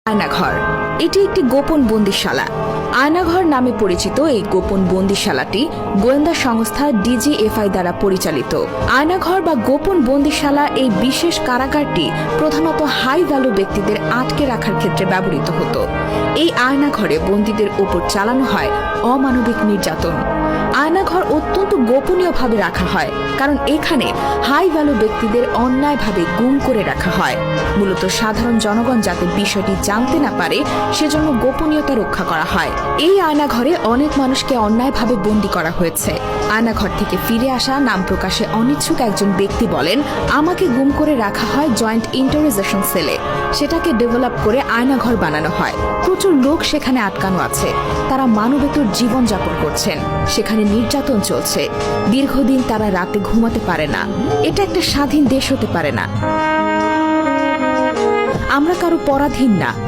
আয়নাঘর এটি একটি গোপন বন্দিশালা। আয়নাঘর নামে পরিচিত এই গোপন বন্দিশালাটি গোয়েন্দা সংস্থা ডিজিএফআই দ্বারা পরিচালিত। আয়নাঘর বা গোপন বন্দিশালা এই বিশেষ কারাগারটি প্রধানত হাই ভ্যালু ব্যক্তিদের আটকে রাখার ক্ষেত্রে ব্যবহৃত হতো। এই আয়নাঘরে বন্দীদের উপর চালানো হয় অমানবিক নির্যাতন। আয়নাঘর অত্যন্ত গোপনীয়ভাবে রাখা হয়, কারণ এখানে হাই ভ্যালু ব্যক্তিদের অন্যায়ভাবে গুম করে রাখা হয়। মূলত সাধারণ জনগণ যাতে বিষয়টি জানতে না পারে সেজন্য গোপনীয়তা রক্ষা করা হয়। এই আয়নাঘরে অনেক মানুষকে অন্যায়ভাবে বন্দী করা হয়েছে। আয়নাঘর থেকে ফিরে আসা নাম প্রকাশে অনিচ্ছুক একজন ব্যক্তি বলেন, আমাকে গুম করে রাখা হয় জয়েন্ট ইন্টারোগেশন সেলে। সেটাকে ডেভেলপ করে আয়নাঘর বানানো হয়। প্রচুর লোক সেখানে আটকানো আছে। তারা মানবেতর জীবনযাপন করছেন। সেখানে নির্যাতন চলছে। দীর্ঘদিন তারা রাতে ঘুমাতে পারে না। এটা একটা স্বাধীন দেশ হতে পারে না। আমরা কারো পরাধীন না।